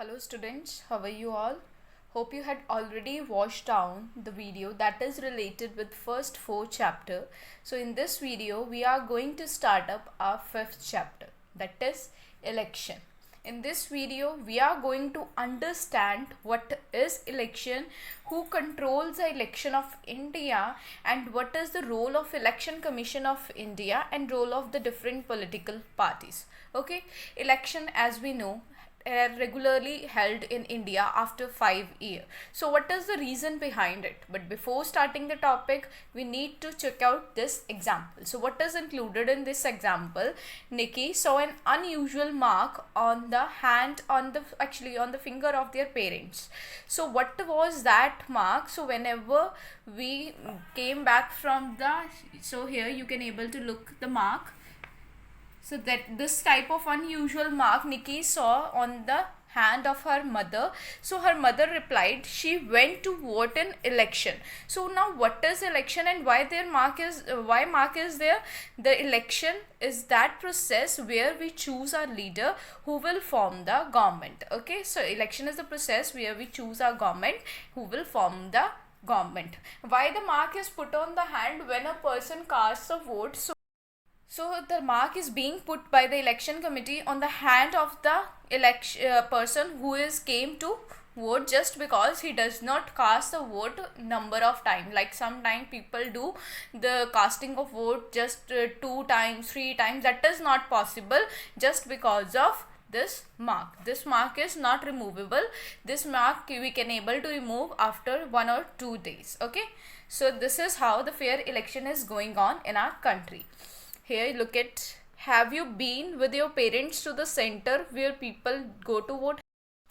Hello students, how are you all? Hope you had already watched down the video that is related with first 4 chapter. So in this video we are going to start up our 5th chapter, that is election. In this video we are going to understand what is election, who controls the election of India, and what is the role of Election Commission of India and role of the different political parties. Okay, election, as we know, are regularly held in India after 5 years. So what is the reason behind it? But before starting the topic, we need to check out this example. So what is included in this example? Nikki saw an unusual mark on the hand, on the finger of their parents. So what was that mark? So whenever we came back from so here you can able to look the mark. So that this type of unusual mark Nikki saw on the hand of her mother. So her mother replied she went to vote in election. So now what is election and why mark is there? The election is that process where we choose our leader who will form the government. Okay, so election is the process where we choose our government who will form the government. Why the mark is put on the hand when a person casts a vote? So the mark is being put by the election committee on the hand of the person who came to vote, just because he does not cast the vote number of time. Like sometimes people do the casting of vote just 2 times, 3 times. That is not possible just because of this mark. This mark is not removable. This mark we can able to remove after 1 or 2 days. Okay, so this is how the fair election is going on in our country. Here look at, have you been with your parents to the center where people go to vote?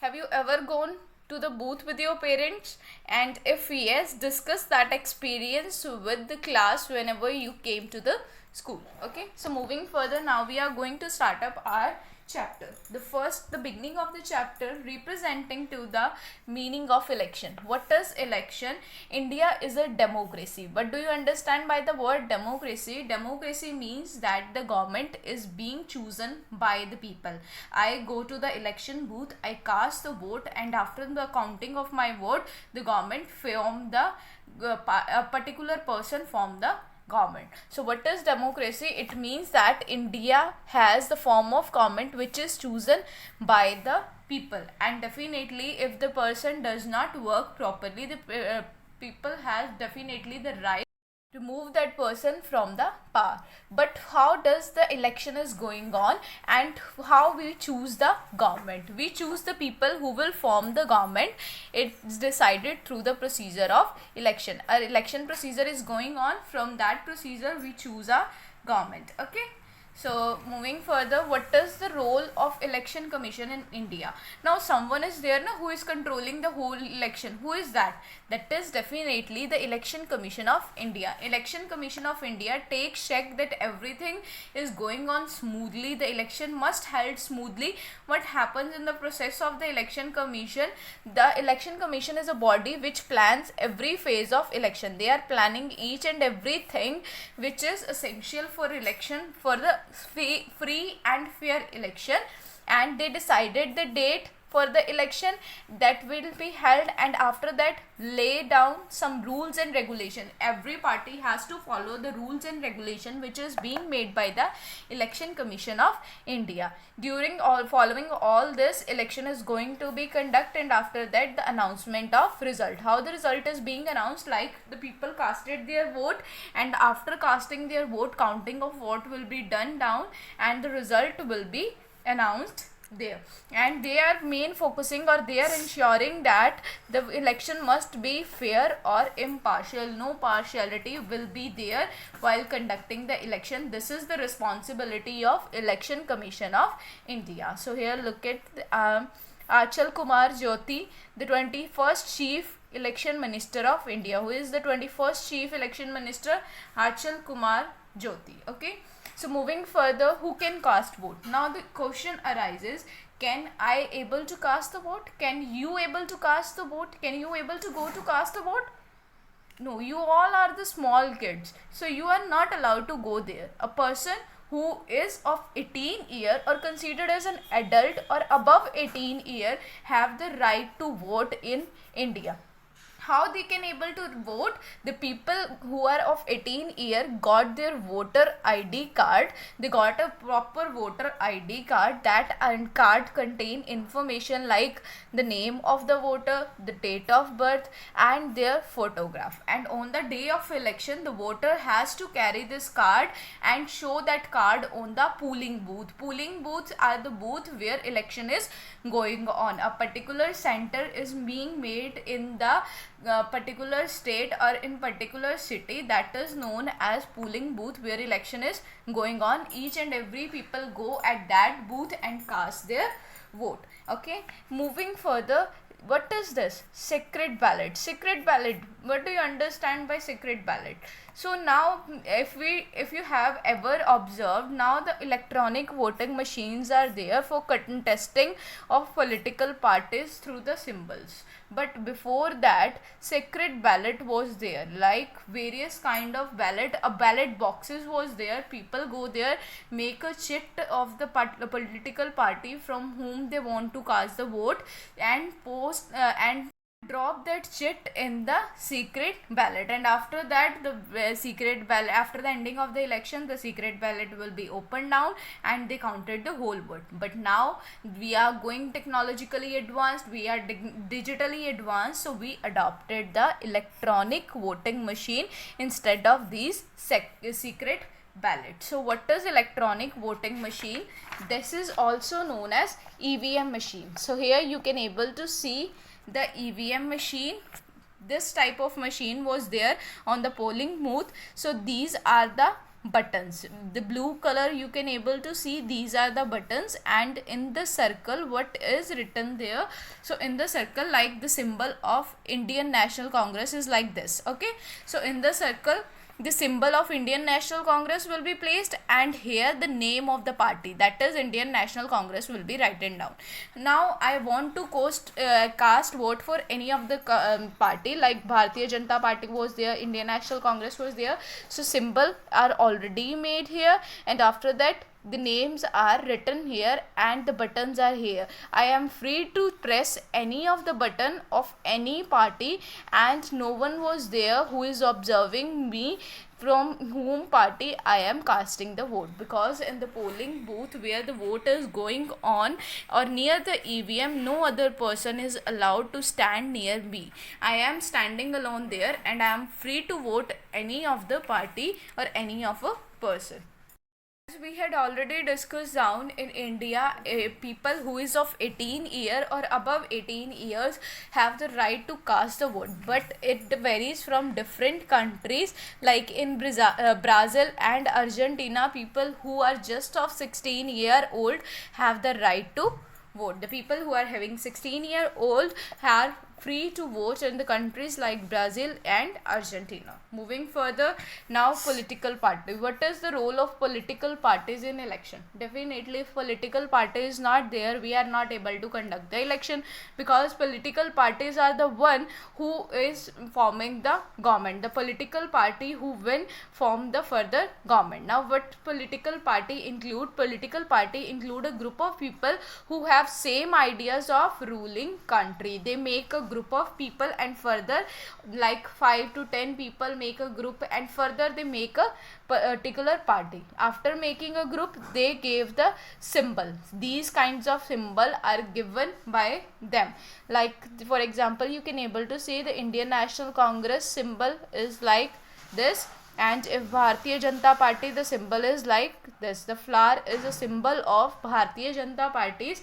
Have you ever gone to the booth with your parents? And if yes, discuss that experience with the class whenever you came to the school. Okay, so moving further, now we are going to start up our chapter. The beginning of the chapter representing to the meaning of election. What is election? India is a democracy. What do you understand by the word democracy? Democracy means that the government is being chosen by the people. I go to the election booth, I cast the vote, and after the counting of my vote, the government form a particular person form the government. So what is democracy? It means that India has the form of government which is chosen by the people, and definitely if the person does not work properly, the people has definitely the right to remove that person from the power. But how does the election is going on and how we choose the government? We choose the people who will form the government. It's decided through the procedure of election. Our election procedure is going on. From that procedure we choose a government. Okay, so moving further, what is the role of election commission in India? Now someone is there who is controlling the whole election. Who is that? That is definitely the Election Commission of India. Election Commission of India takes check that everything is going on smoothly. The election must held smoothly. What happens in the process of the election commission? The election commission is a body which plans every phase of election. They are planning each and everything which is essential for election, for the free and fair election, and they decided the date for the election that will be held, and after that lay down some rules and regulation. Every party has to follow the rules and regulation which is being made by the Election Commission of India. Following all this, election is going to be conducted, and after that the announcement of result. How the result is being announced? Like the people casted their vote, and after casting their vote, counting of vote will be done down and the result will be announced there. And they are focusing, or they are ensuring that the election must be fair or impartial. No partiality will be there while conducting the election. This is the responsibility of Election Commission of India. So here look at Achal Kumar Jyoti, the 21st Chief Election Minister of India. Who is the 21st Chief Election Minister? Achal Kumar Jyoti. Okay, so moving further, who can cast vote? Now the question arises, can I able to cast the vote? Can you able to cast the vote? Can you able to go to cast the vote? No, you all are the small kids, so you are not allowed to go there. A person who is of 18 year or considered as an adult or above 18 year have the right to vote in India. How they can able to vote? The people who are of 18 year got their voter ID card. They got a proper voter ID card. That card contain information like the name of the voter, the date of birth and their photograph. And on the day of election, the voter has to carry this card and show that card on the polling booth. Polling booths are the booth where election is going on. A particular center is being made in the particular state or in particular city, that is known as polling booth, where election is going on. Each and every people go at that booth and cast their vote. Okay, moving further, what is this secret ballot? Secret ballot, what do you understand by secret ballot? So now if you have ever observed, now the electronic voting machines are there for contesting of political parties through the symbols. But before that, secret ballot was there, like various kind of ballot, ballot boxes was there. People go there, make a chit of the political party from whom they want to cast the vote, and post and drop that chit in the secret ballot. And after that, the secret ballot, after the ending of the election, the secret ballot will be opened down and they counted the whole vote. But now we are going technologically advanced, we are digitally advanced, so we adopted the electronic voting machine instead of these secret ballot. So what is electronic voting machine? This is also known as EVM machine. So here you can able to see the EVM machine. This type of machine was there on the polling booth. So these are the buttons. The blue color you can able to see, these are the buttons, and in the circle what is written there? So in the circle, like the symbol of Indian National Congress is like this. Okay, so in the circle the symbol of Indian National Congress will be placed, and here the name of the party, that is Indian National Congress, will be written down. Now I want to cast vote for any of the party, like Bharatiya Janata Party was there, Indian National Congress was there. So symbol are already made here, and after that the names are written here and the buttons are here. I am free to press any of the button of any party, and no one was there who is observing me from whom party I am casting the vote, because in the polling booth where the vote is going on or near the EVM, no other person is allowed to stand near me. I am standing alone there and I am free to vote any of the party or any of a person. As we had already discussed down, in India, people who is of 18 year or above 18 years have the right to cast the vote, but it varies from different countries. Like in Brazil and Argentina, people who are just of 16-year-old have the right to vote. The people who are having 16-year-old are free to vote in the countries like Brazil and Argentina. Moving further, now political party. What is the role of political parties in election? Definitely, if political party is not there, we are not able to conduct the election, because political parties are the one who is forming the government. The political party who will form the further government. Now what political party include? Political party include a group of people who have same ideas of ruling country. They make a group of people, and further like 5 to 10 people make a group, and further they make a particular party. After making a group, they gave the symbol. These kinds of symbol are given by them. Like for example, you can able to see the Indian National Congress symbol is like this, and if Bharatiya Janata Party, the symbol is like this. The flower is a symbol of Bharatiya Janata Parties.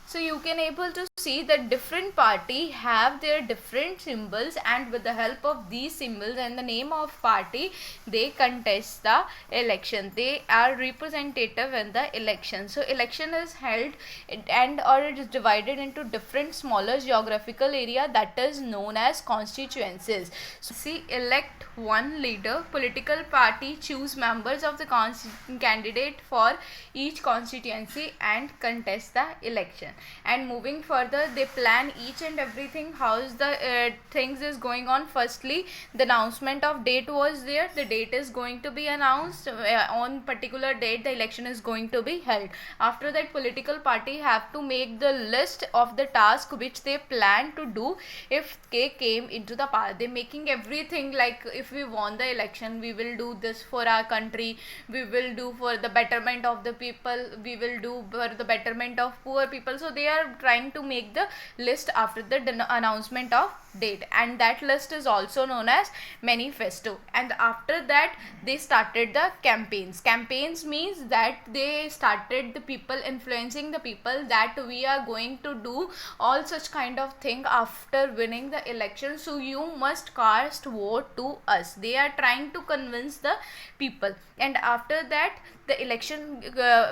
So you can able to see that different party have their different symbols, and with the help of these symbols and the name of party, they contest the election. They are representative in the election. So election is held and or it is divided into different smaller geographical area, that is known as constituencies. So see, elect one leader. Political party choose members of the candidate for each constituency and contest the election. and moving further they plan each and everything, how is the things is going on. Firstly, the announcement of date was there, the date is going to be announced, on particular date the election is going to be held. After that, political party have to make the list of the task which they plan to do if they came into the power. They making everything like, if we won the election, we will do this for our country, we will do for the betterment of the people, we will do for the betterment of poor people. So they are trying to make the list after the announcement of date, and that list is also known as manifesto. And after that they started the campaigns means that they started the people influencing the people that we are going to do all such kind of thing after winning the election, so you must cast vote to us. They are trying to convince the people. And after that, the election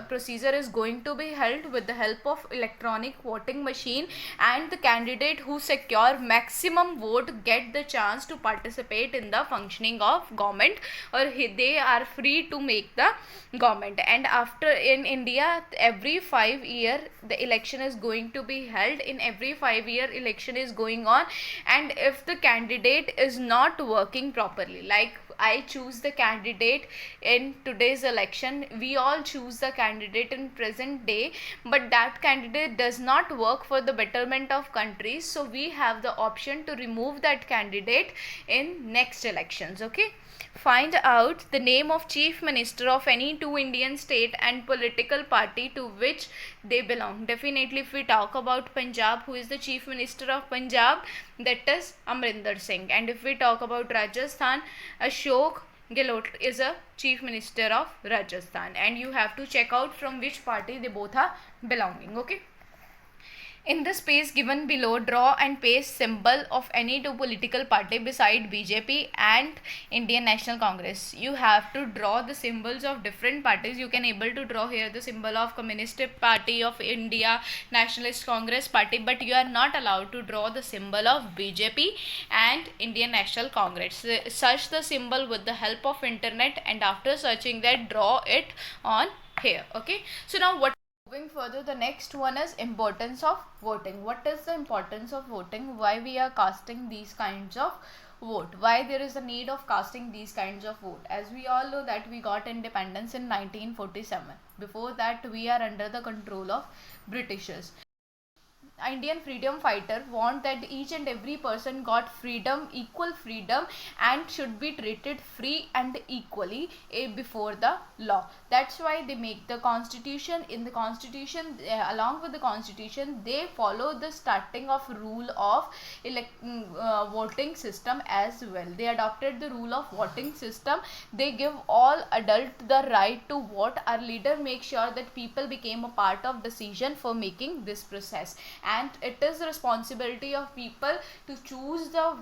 procedure is going to be held with the help of electronic voting machine, and the candidate who secure maximum vote get the chance to participate in the functioning of government, or they are free to make the government. And after, in India, every 5 year the election is going to be held. In every 5 year election is going on, and if the candidate is not working properly, like I choose the candidate in today's election, we all choose the candidate in present day, but that candidate does not work for the betterment of countries, so we have the option to remove that candidate in next elections. Okay, find out the name of chief minister of any two Indian state and political party to which they belong. Definitely, if we talk about Punjab, who is the chief minister of Punjab, that is Amrinder Singh. And if we talk about Rajasthan, Ashok Gehlot is a chief minister of Rajasthan, and you have to check out from which party they both are belonging. Okay, in the space given below, draw and paste symbol of any two political party beside BJP and Indian National Congress. You have to draw the symbols of different parties. You can able to draw here the symbol of Communist Party of India, Nationalist Congress Party, but you are not allowed to draw the symbol of BJP and Indian National Congress. Search the symbol with the help of internet, and after searching that, draw it on here. Okay, so now what, moving further, the next one is importance of voting. What is the importance of voting? Why we are casting these kinds of vote? Why there is a need of casting these kinds of vote? As we all know that we got independence in 1947. Before that, we are under the control of Britishers. Indian freedom fighter want that each and every person got freedom, equal freedom, and should be treated free and equally before the law. That's why they make the constitution. In the constitution, along with the constitution, they follow the starting of rule of voting system as well. They adopted the rule of voting system. They give all adult the right to vote. Our leader make sure that people became a part of decision for making this process, and it is the responsibility of people to choose the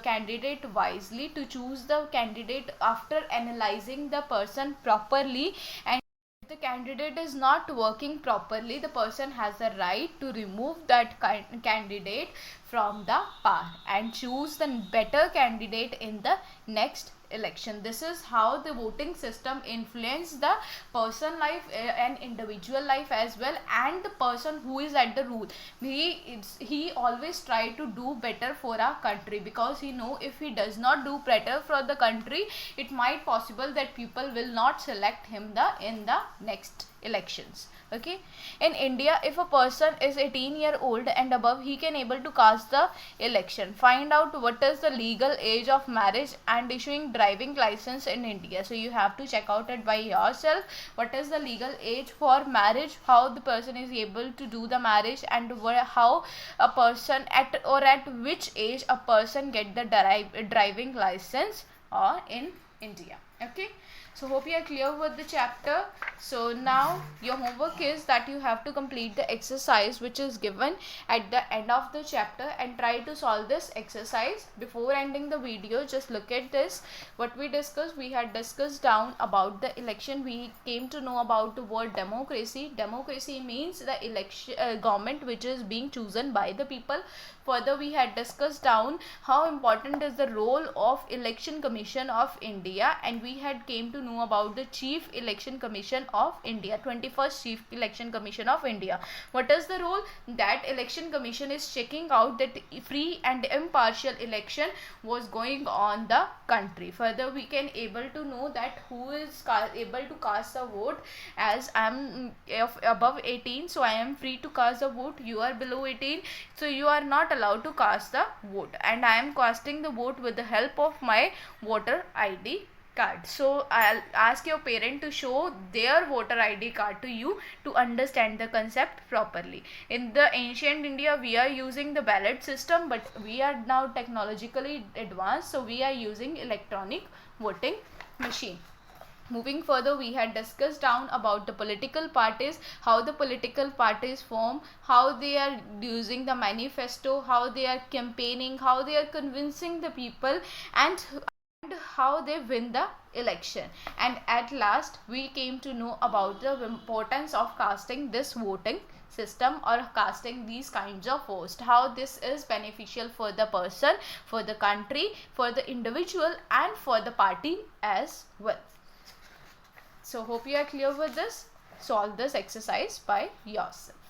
candidate wisely, to choose the candidate after analyzing the person properly. And if the candidate is not working properly, the person has the right to remove that candidate from the power and choose the better candidate in the next election. This is how the voting system influence the person life and individual life as well, and the person who is at the rule, he always try to do better for our country, because he know if he does not do better for the country, it might possible that people will not select him in the next elections. Okay, in India, if a person is 18-year-old and above, he can able to cast the election. Find out what is the legal age of marriage and issuing driving license in India. So you have to check out it by yourself. What is the legal age for marriage, how the person is able to do the marriage, and how a person at which age a person get the driving license in India. Okay, so hope you are clear with the chapter. So now your homework is that you have to complete the exercise which is given at the end of the chapter, and try to solve this exercise. Before ending the video, just look at this. What we discussed, we had discussed down about the election. We came to know about the word democracy. Democracy means the election government which is being chosen by the people. Further, we had discussed down how important is the role of Election Commission of India, and we had came to know about the Chief Election Commission of India, 21st Chief Election Commission of India. What is the role? That election commission is checking out that free and impartial election was going on the country. Further, we can able to know that who is able to cast a vote. As I am above 18, so I am free to cast the vote. You are below 18, so you are not allowed to cast the vote, and I am casting the vote with the help of my voter ID card. So I'll ask your parent to show their voter ID card to you to understand the concept properly. In the ancient India, we are using the ballot system, but we are now technologically advanced, so we are using electronic voting machine. Moving further, we had discussed down about the political parties, how the political parties form, how they are using the manifesto, how they are campaigning, how they are convincing the people, and how they win the election. And at last, we came to know about the importance of casting this voting system or casting these kinds of votes, how this is beneficial for the person, for the country, for the individual, and for the party as well. So hope you are clear with this. Solve this exercise by yourself.